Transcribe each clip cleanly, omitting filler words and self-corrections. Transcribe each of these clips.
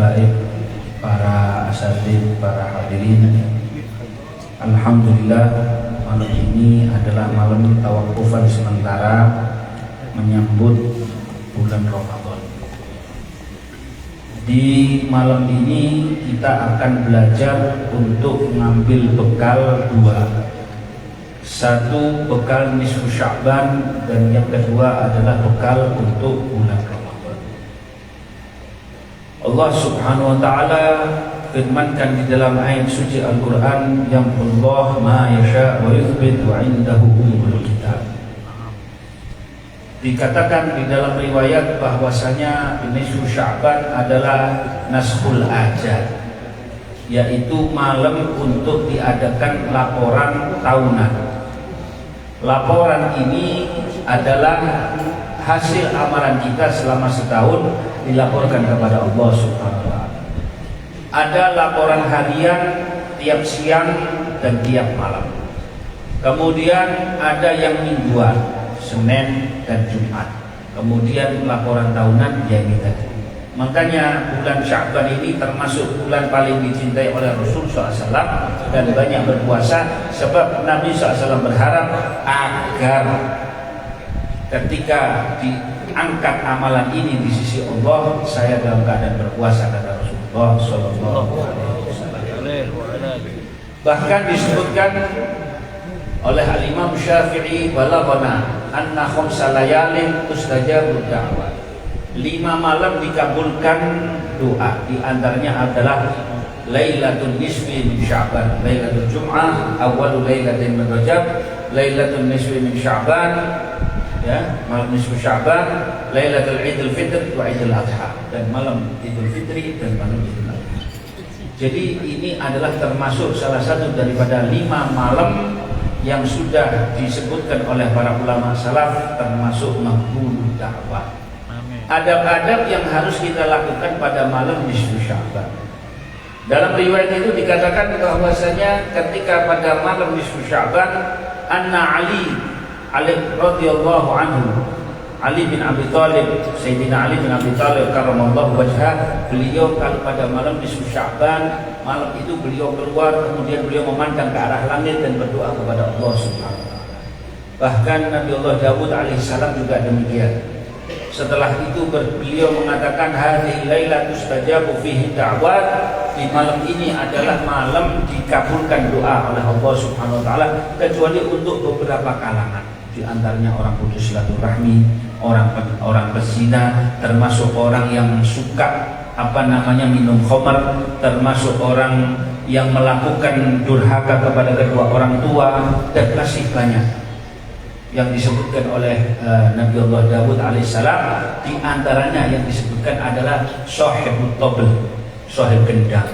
habaib, para asatidz, para hadirin. Alhamdulillah, malam ini adalah malam tawakufan sementara menyambut bulan Ramadan. Di malam ini kita akan belajar untuk mengambil bekal dua. Satu bekal nisfu Sya'ban, dan yang kedua adalah bekal untuk bulan Ramadan. Allah Subhanahu wa ta'ala firmankan di dalam ayat suci Al-Quran, yamhullahu ma yasha' wa yuthbit wa indahu ummul kitab. Dikatakan di dalam riwayat bahwasanya nisfu Sya'ban adalah naskhul ajal, yaitu malam untuk diadakan laporan tahunan. Laporan ini adalah hasil amalan kita selama setahun dilaporkan kepada Allah Subhanahu wa ta'ala. Ada laporan harian tiap siang dan tiap malam. Kemudian ada yang mingguan, Senin dan Jumat. Kemudian laporan tahunan yang tadi. Makanya bulan Sya'ban ini termasuk bulan paling dicintai oleh Rasul SAW dan banyak berpuasa, sebab Nabi SAW berharap agar ketika diangkat amalan ini di sisi Allah, saya dalam keadaan berpuasa, kata Rasulullah SAW. Bahkan disebutkan oleh Al-Imam Syafi'i, balaghana anna khamsa layalin tustajabu da'wah. 5 malam dikabulkan doa. Di antaranya adalah Lailatul Nisfi min Sya'ban, Lailatul Jum'ah, awal Lailatin min Rajab, Lailatul Nisfi min Sya'ban, ya, malam nisfu Sya'ban, Lailatul Idul Fitr wa Idul Adha, dan malam Idul Fitri dan malam Idul Adha. Jadi ini adalah termasuk salah satu daripada 5 malam yang sudah disebutkan oleh para ulama salaf termasuk maqbul dakwah. Adab-adab yang harus kita lakukan pada malam nisfu Sya'ban. Dalam riwayat itu dikatakan bahwasanya ketika pada malam nisfu Sya'ban, anna Ali radhiyallahu anhu, Ali bin Abi Thalib, Sayyidina Ali bin Abi Thalib karramallahu wajhah, beliau kalau pada malam nisfu Sya'ban, malam itu beliau keluar, kemudian beliau memandang ke arah langit dan berdoa kepada Allah Subhanahu wa ta'ala. Bahkan Nabi Allah Dawud alaihissalam juga demikian. Setelah itu beliau mengatakan, hadhihi lailatul mustajabu fihi da'wat, di malam ini adalah malam dikabulkan doa oleh Allah Subhanahu wa ta'ala, kecuali untuk beberapa kalangan. Di antaranya orang putus silaturahmi, orang pezina, termasuk orang yang suka minum khamar, termasuk orang yang melakukan durhaka kepada kedua orang tua, dan masih banyak yang disebutkan oleh Nabi Allah Dawud alaihissalam. Di antaranya yang disebutkan adalah sahibut tabl, sahib gendang.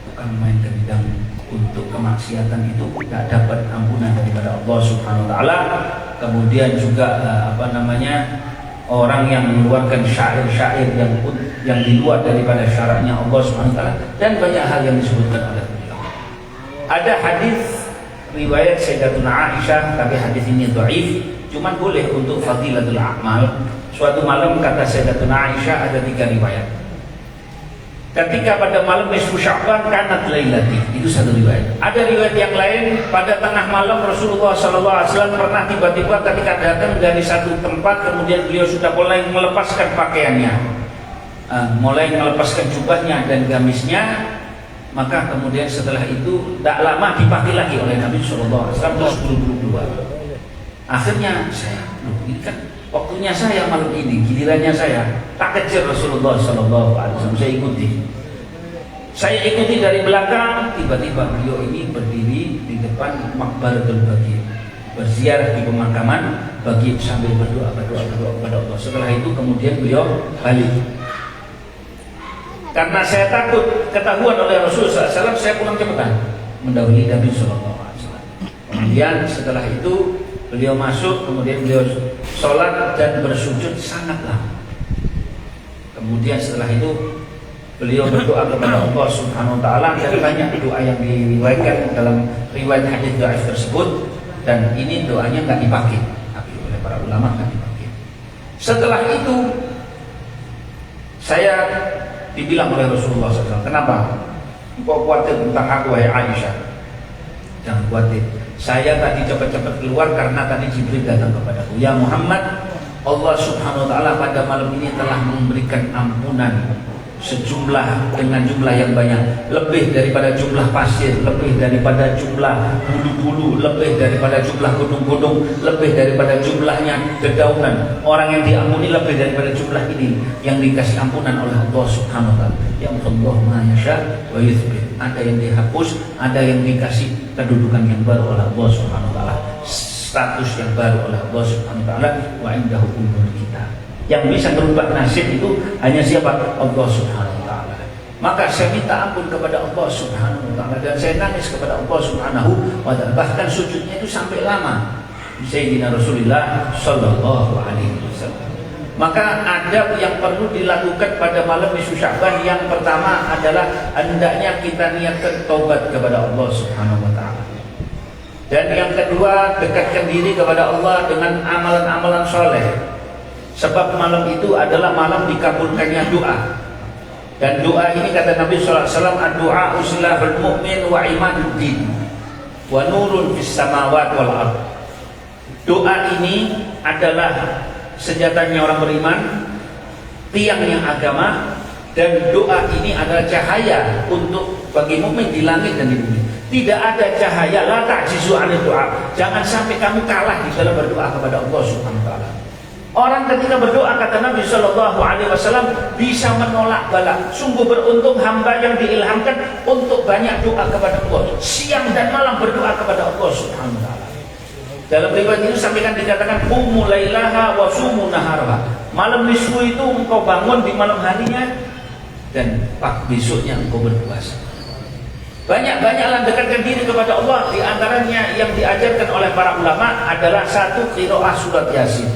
Bukan main gendang untuk kemaksiatan, itu tidak dapat ampunan daripada Allah Subhanahu wa ta'ala. Kemudian juga orang yang mengeluarkan syair-syair yang di luar daripada syaratnya Allah Subhanahu wa ta'ala, dan banyak hal yang disebutkan oleh beliau. Ada hadis riwayat Sayyidatuna Aisyah, tapi hadis ini dhaif, cuman boleh untuk fadilatul a'mal. Suatu malam, kata Sayyidatuna Aisyah, ada 3 riwayat. Ketika pada malam nisfu Sya'ban kanat lailati, itu satu riwayat. Ada riwayat yang lain, pada tengah malam Rasulullah SAW pernah tiba-tiba ketika datang dari satu tempat, kemudian beliau sudah mulai melepaskan pakaiannya, mulai melepaskan jubahnya dan gamisnya. Maka kemudian setelah itu tak lama dipakai lagi oleh Nabi SAW, terus buru-buru keluar. Akhirnya ini kan waktunya saya malam ini, gilirannya saya. Tak kejar Rasulullah SAW, saya ikuti dari belakang. Tiba-tiba beliau ini berdiri di depan Maqbaratul Baqi, berziarah di pemakaman Baqi sambil berdoa kepada Allah. Setelah itu kemudian beliau balik. Karena saya takut ketahuan oleh Rasulullah SAW, saya pulang cepetan mendahului Nabi SAW. Kemudian setelah itu beliau masuk, kemudian beliau sholat dan bersujud sangat lama. Kemudian setelah itu beliau berdoa kepada Allah Subhanahu wa ta'ala, dan banyak doa yang diriwayatkan dalam riwayat hadis dhaif tersebut, dan ini doanya nggak dipakai oleh para ulama, nggak dipakai. Setelah itu saya dibilang oleh Rasulullah SAW, kenapa? Kau khawatir tentang aku, wahai Aisyah? Jangan khawatir, saya tadi cepat-cepat keluar karena tadi Jibril datang kepadaku. Ya Muhammad, Allah Subhanahu wa Ta'ala pada malam ini telah memberikan ampunan sejumlah dengan jumlah yang banyak, lebih daripada jumlah pasir, lebih daripada jumlah bulu-bulu, lebih daripada jumlah gunung-gunung, lebih daripada jumlahnya dedaunan. Orang yang diampuni lebih daripada jumlah ini yang dikasih ampunan oleh Allah Subhanahu wa Ta'ala. Ya Allah ma yasha wa yuthbit. Ada yang dihapus, ada yang dikasih kedudukan yang baru oleh Allah Subhanahu wa Ta'ala, status yang baru oleh Allah Subhanahu wa Ta'ala. Wa indahu ummul kitab. Yang bisa merubah nasib itu hanya siapa? Allah Subhanahu wa Ta'ala. Maka saya minta ampun kepada Allah Subhanahu wa Ta'ala, dan saya nangis kepada Allah Subhanahu wa Ta'ala. Bahkan sujudnya itu sampai lama. Sayyidina Rasulullah sallallahu alaihi wasallam. Maka adab yang perlu dilakukan pada malam nisfu Sya'ban, yang pertama adalah hendaknya kita niatkan taubat kepada Allah Subhanahu wa Ta'ala. Dan yang kedua, dekatkan diri kepada Allah dengan amalan-amalan soleh. Sebab malam itu adalah malam dikabulkannya doa. Dan doa ini kata Nabi SAW, ad-du'a uslahul mu'min wa imaduddin wa nurun fis samawat wal ard. Doa ini adalah senjatanya orang beriman, tiangnya agama, dan doa ini adalah cahaya untuk bagi mukmin di langit dan di bumi. Tidak ada cahaya, la ta'jizu 'anil du'a. Jangan sampai kamu kalah di dalam berdoa kepada Allah Subhanahu wa Ta'ala. Orang ketika berdoa, kata Nabi Shallallahu Alaihi Wasallam, bisa menolak bala. Sungguh beruntung hamba yang diilhamkan untuk banyak doa kepada Allah, siang dan malam berdoa kepada Allah Subhanahu Wa Taala. Dalam riwayat itu sampaikan dikatakan, qumu lailaha wa sumu naharaha. Malam nisfu itu engkau bangun di malam harinya, dan besoknya engkau berpuasa. Banyak-banyaklah dekatkan diri kepada Allah. Di antaranya yang diajarkan oleh para ulama adalah satu, qiraah surat Yasin.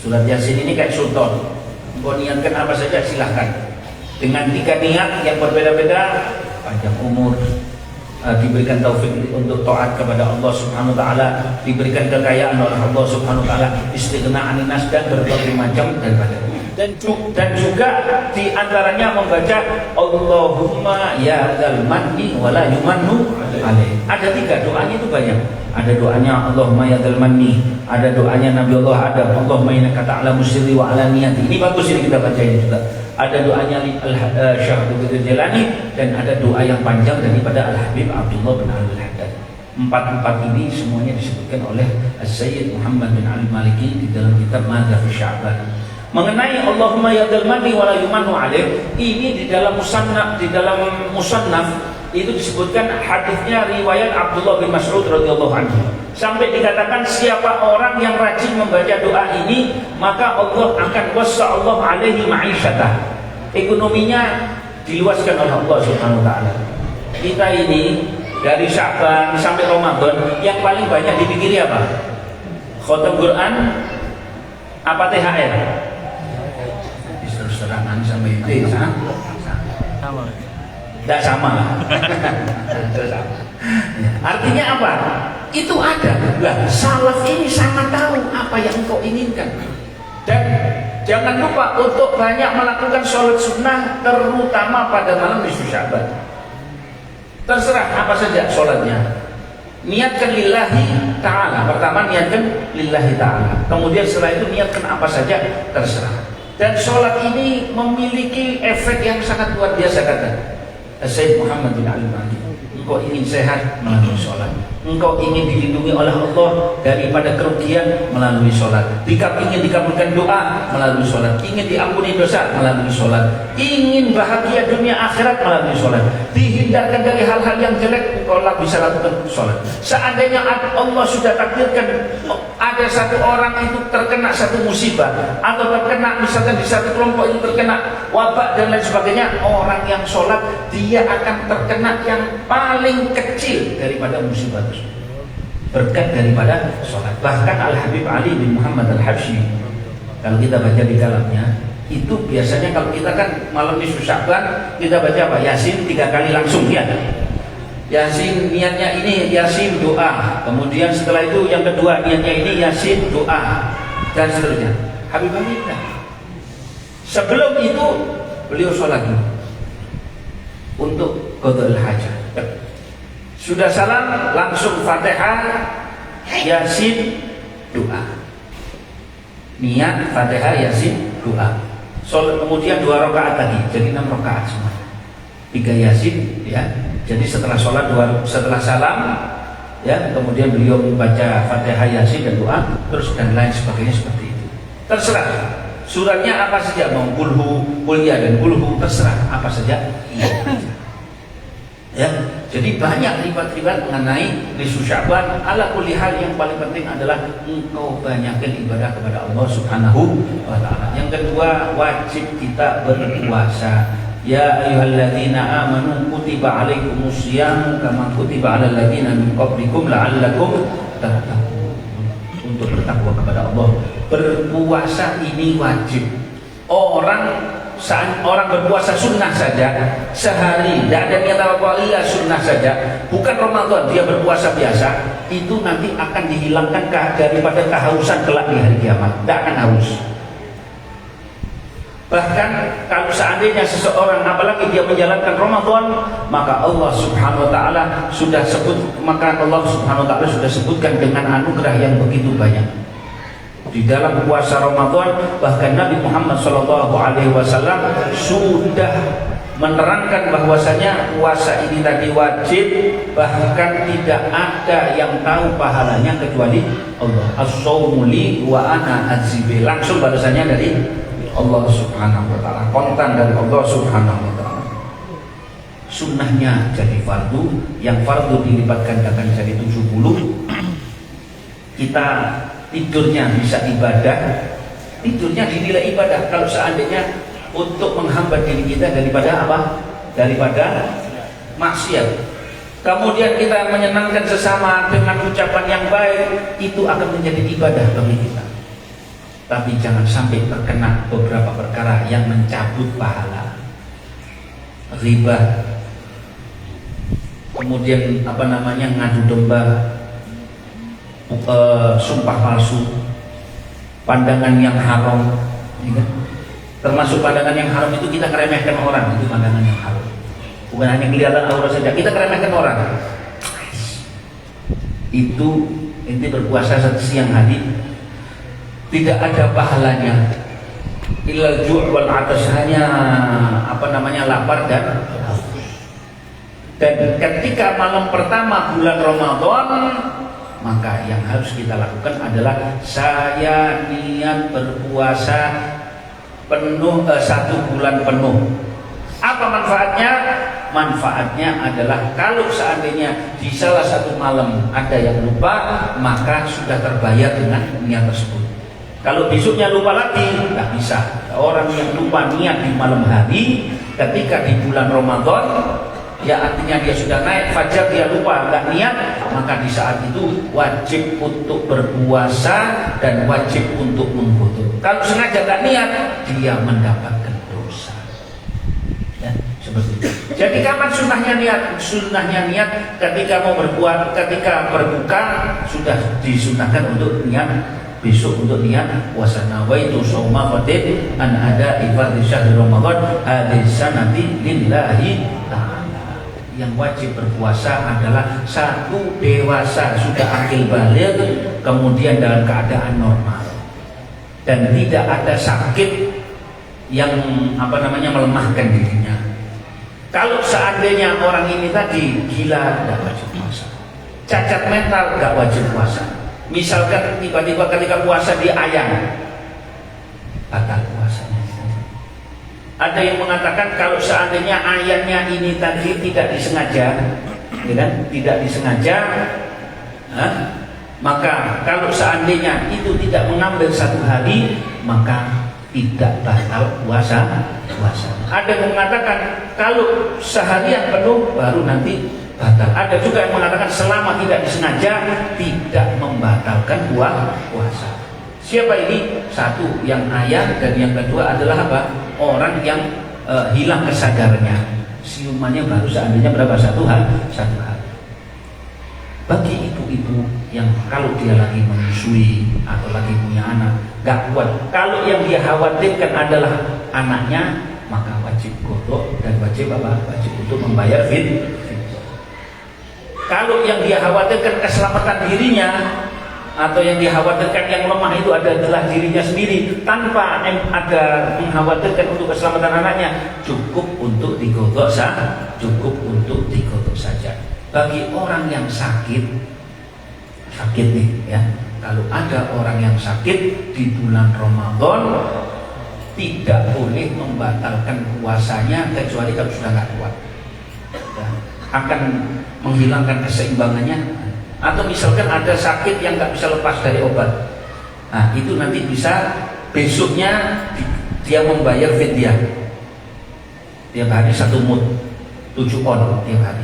Surat Yasin ini kayak sultan. Engkau niatkan apa saja silahkan. Dengan 3 niat yang berbeda-beda, panjang umur, diberikan taufik untuk taat kepada Allah Subhanahu wa Ta'ala, diberikan kekayaan oleh Allah Subhanahu wa Ta'ala, istighna anin nas, dan berbagai macam daripada. Dan juga di antaranya membaca Allahumma ya dzal manni wala yumannu alaih. Ada 3 doanya itu banyak. Ada doanya Allahumma ya dzal manni, ada doanya Nabi Allah Adam, Allahumma innaka ta'lamu sirri wa alaniyati. Ini bagus ini kita baca ini juga. Ada doanya Syekh Abdul Jalani, dan ada doa yang panjang daripada Al-Habib Abdullah bin Al-Haddad. 4 ini semuanya disebutkan oleh Sayyid Muhammad bin Ali Maliki di dalam kitab Madza fi Sya'ban. Mengenai Allahumma ya dzal manni wa la yumannu alaih, ini di dalam musannaf itu disebutkan hadisnya riwayat Abdullah bin Mas'ud radhiyallahu anhu. Sampai dikatakan siapa orang yang rajin membaca doa ini, maka Allah akan wasa'allahu alaihi ma'isyatah. Ekonominya diluaskan oleh Allah Subhanahu wa Ta'ala. Kita ini dari Sya'ban sampai Ramadan yang paling banyak dipikiri apa? Khatam Quran apa THR? Serangan sama itu sama. Tidak sama. Artinya apa? Itu ada. Nah, salaf ini sangat tahu apa yang engkau inginkan. Dan jangan lupa untuk banyak melakukan sholat sunnah, terutama pada malam nisfu Sya'ban. Terserah apa saja sholatnya. Niatkan lillahi ta'ala. Pertama niatkan lillahi ta'ala. Kemudian setelah itu niatkan apa saja, terserah. Dan sholat ini memiliki efek yang sangat luar biasa, kata Sayyid Muhammad bin Ali Mahdi. Engkau ingin sehat melalui sholat. Engkau ingin dilindungi oleh Allah daripada kerugian melalui sholat. Ingin dikabulkan doa melalui sholat. Ingin diampuni dosa melalui sholat. Ingin bahagia dunia akhirat melalui sholat. Dihindarkan dari hal-hal yang jelek, engkau bisa lakukan sholat. Seandainya Allah sudah takdirkan ada satu orang itu terkena satu musibah, atau terkena misalkan di satu kelompok itu terkena wabak dan lain sebagainya, orang yang sholat dia akan terkena yang paling kecil daripada musibah tersebut, berkat daripada sholat. Bahkan Al-Habib Ali bin Muhammad Al-Habsyi, kalau kita baca di dalamnya, itu biasanya kalau kita kan malam nisfu Sya'ban kita baca apa? Yasin 3 kali langsung ya. Yasin niatnya ini Yasin doa, kemudian setelah itu yang kedua niatnya ini Yasin doa, dan seterusnya. Habib Ali sebelum itu beliau sholat dulu. untuk qada'ul hajat. Sudah salam langsung Fatihah, Yasin, doa. Niat Fatihah, Yasin, doa. Kemudian 2 rakaat tadi, jadi 6 rakaat semua. 3 Yasin, ya. Jadi setelah setelah salam, ya, kemudian beliau membaca Fatihah, Yasin dan doa, terus dan lain sebagainya seperti itu. Terserah. Suratnya apa saja, mau kulhu, kuliah dan kulhu, terserah apa saja. Ya, jadi banyak riwayat-riwayat mengenai nisfu Sya'ban. Ala kulli hal, yang paling penting adalah engkau banyakkan ibadah kepada Allah Subhanahu wa taala. Yang kedua, wajib kita berpuasa. Ya ayyuhalladzina amanu kutiba alaikumusiyam kama kutiba alal ladzina min qablikum la'allakum tattaqun. Untuk bertakwa kepada Allah. Berpuasa ini wajib. Orang berpuasa sunnah saja sehari, tidak ada niat apa-apa, iya sunnah saja, bukan Ramadan, dia berpuasa biasa, itu nanti akan dihilangkan daripada kehausan kelak di hari kiamat, tidak akan haus. Bahkan kalau seandainya seseorang, apalagi dia menjalankan Ramadan, maka Allah Subhanahu wa taala sudah sebutkan dengan anugerah yang begitu banyak. Di dalam puasa Ramadan, bahkan Nabi Muhammad SAW sudah menerangkan bahwasanya puasa ini tadi wajib, bahkan tidak ada yang tahu pahalanya kecuali Allah. As-shaumu li wa ana azibi, langsung balasannya dari Allah Subhanahu wa taala, kontan dari Allah Subhanahu wa taala. Sunnahnya jadi fardu, yang fardu dilipatkan akan jadi 70. Kita tidurnya bisa ibadah, tidurnya dinilai ibadah kalau seandainya untuk menghambat diri kita daripada apa? Daripada maksiat. Kemudian kita menyenangkan sesama dengan ucapan yang baik, itu akan menjadi ibadah bagi kita. Tapi jangan sampai terkena beberapa perkara yang mencabut pahala. Riba, kemudian ngadu domba, sumpah palsu, pandangan yang haram, ya. Termasuk pandangan yang haram itu kita meremehkan orang, itu pandangan yang haram. Bukan hanya kelihatan aurat saja, kita meremehkan orang. Itu inti berpuasa siang hari tidak ada pahalanya. Ilal ju' wal atas, hanya lapar dan ketika malam pertama bulan Ramadan, maka yang harus kita lakukan adalah saya niat berpuasa penuh 1 bulan penuh. Apa manfaatnya? Manfaatnya adalah kalau seandainya di salah satu malam ada yang lupa, maka sudah terbayar dengan niat tersebut. Kalau besoknya lupa lagi, tidak bisa. Orang yang lupa niat di malam hari ketika di bulan Ramadan, ya artinya dia sudah naik fajar, dia lupa nggak niat, maka di saat itu wajib untuk berpuasa dan wajib untuk memfoto. Kalau sengaja nggak niat, dia mendapatkan dosa. Ya, seperti itu. Jadi kapan sunnahnya niat? Sunnahnya niat ketika mau berbuat, ketika berbuka sudah disunahkan untuk niat. Besok untuk niat puasa, nawaitu shauma ghadin an ada fardhi syahr Ramadan hadis sanati lillahi ta'ala. Yang wajib berpuasa adalah satu dewasa, sudah akil baligh, kemudian dalam keadaan normal dan tidak ada sakit yang melemahkan dirinya. Kalau seandainya orang ini tadi gila, tidak wajib puasa. Cacat mental, tidak wajib puasa. Misalkan tiba-tiba ketika puasa dia ayang, batal puasanya. Ada yang mengatakan kalau seandainya ayamnya ini tadi tidak disengaja, ya kan? Tidak disengaja, maka kalau seandainya itu tidak mengambil 1 hari, maka tidak batal puasa. Ada yang mengatakan kalau seharian penuh baru nanti batal. Ada juga yang mengatakan selama tidak disengaja tidak membatalkan puasa. Siapa ini? Satu yang ayah, dan yang kedua adalah apa? Orang yang hilang kesadarannya. Siumannya baru seandainya berapa? 1 hari. Bagi ibu-ibu yang kalau dia lagi menyusui atau lagi punya anak, gak kuat. Kalau yang dia khawatirkan adalah anaknya, maka wajib qadha dan wajib apa? Wajib untuk membayar fidyah. Kalau yang dia khawatirkan keselamatan dirinya atau yang dikhawatirkan yang lemah itu adalah dirinya sendiri tanpa ada mengkhawatirkan untuk keselamatan anaknya, cukup untuk digodok saja. Bagi orang yang sakit nih ya, kalau ada orang yang sakit di bulan Ramadan tidak boleh membatalkan puasanya kecuali kalau sudah nggak kuat ya, akan menghilangkan keseimbangannya. Atau misalkan ada sakit yang nggak bisa lepas dari obat, nah itu nanti bisa besoknya dia membayar fidyah tiap hari 1 mud 7 on tiap hari.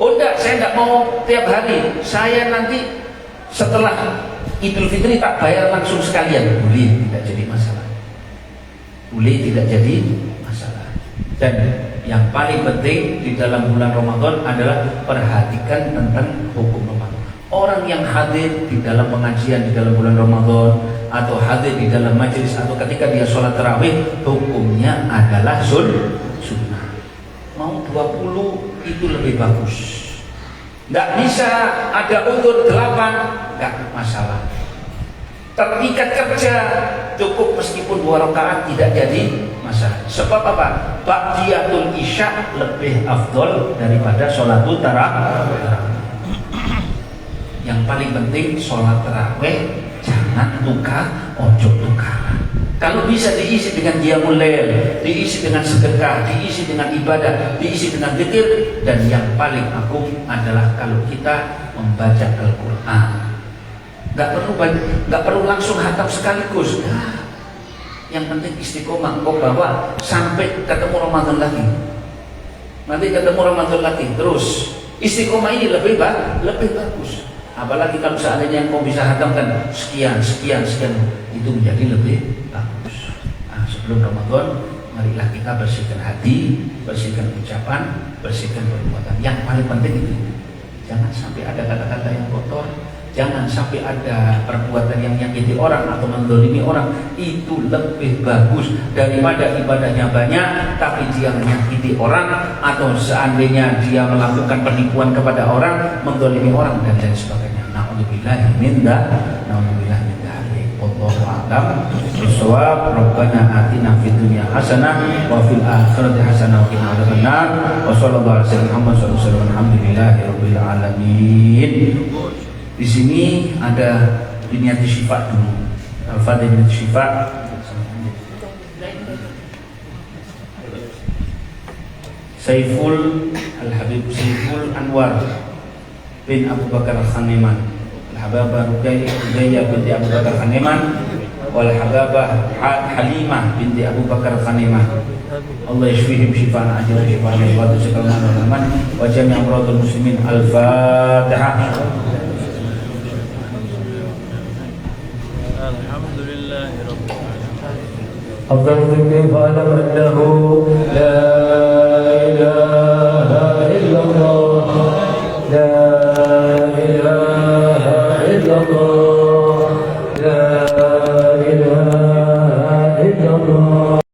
Oh enggak, saya nggak mau tiap hari, saya nanti setelah Idul Fitri tak bayar langsung sekalian, boleh, tidak jadi masalah, Dan yang paling penting di dalam bulan Ramadan adalah perhatikan tentang hukum Ramadan. Orang yang hadir di dalam pengajian di dalam bulan Ramadan atau hadir di dalam majelis atau ketika dia sholat tarawih, hukumnya adalah sunnah. Mau 20 itu lebih bagus. Nggak bisa ada utur 8, nggak masalah. Terikat kerja cukup meskipun 2 rakaat tidak jadi masalah. Sebab apa? Ba'diyatul isya lebih afdol daripada sholatul tarawih. Yang paling penting sholat tarawih jangan ojo tukaran. Kalau bisa diisi dengan qiyamul lail, diisi dengan sedekah, diisi dengan ibadah, diisi dengan zikir, dan yang paling agung adalah kalau kita membaca Al-Quran. Nggak perlu langsung hatam sekaligus. Nah, yang penting istiqomah, kau bawa sampai ketemu Ramadan lagi. Nanti ketemu Ramadan lagi terus. Istiqomah ini lebih bagus. Apalagi kalau seandainya yang kau bisa hatamkan sekian, itu menjadi lebih bagus. Nah, sebelum Ramadan, marilah kita bersihkan hati, bersihkan ucapan, bersihkan perbuatan. Yang paling penting itu, jangan sampai ada kata-kata yang kotor. Jangan sampai ada perbuatan yang menyakiti orang atau mendolimi orang. Itu lebih bagus daripada ibadahnya banyak tapi dia menyakiti orang, atau seandainya dia melakukan penipuan kepada orang, mendolimi orang dan lain sebagainya. Na'udzubillahi min dzalik. Wallahu a'lam bishawab. Rabbana atina fid dunya hasanah wa fil akhirati hasanah wa qina adzabannar. Wa sallallahu alaihi wasallam. Alhamdulillahirabbil alamin. Di sini ada Biniyati Syifa dulu. Al-Fatihah Biniyati Syifa. Saiful Al-Habib Saiful Anwar bin Abu Bakar Khaniman, Al-Hababah Ruqayyah binti Abu Bakar Khaniman, wal Hababah Halimah binti Abu Bakar Khaniman. Allah yashfihim shifaan ajilan shifaan yafadu sekalman walaman wa jami' amradul muslimin. Al-Fatihah. Alhamdulillah Rabbil Alamin. أفضل ذكر فاعلم أنه لا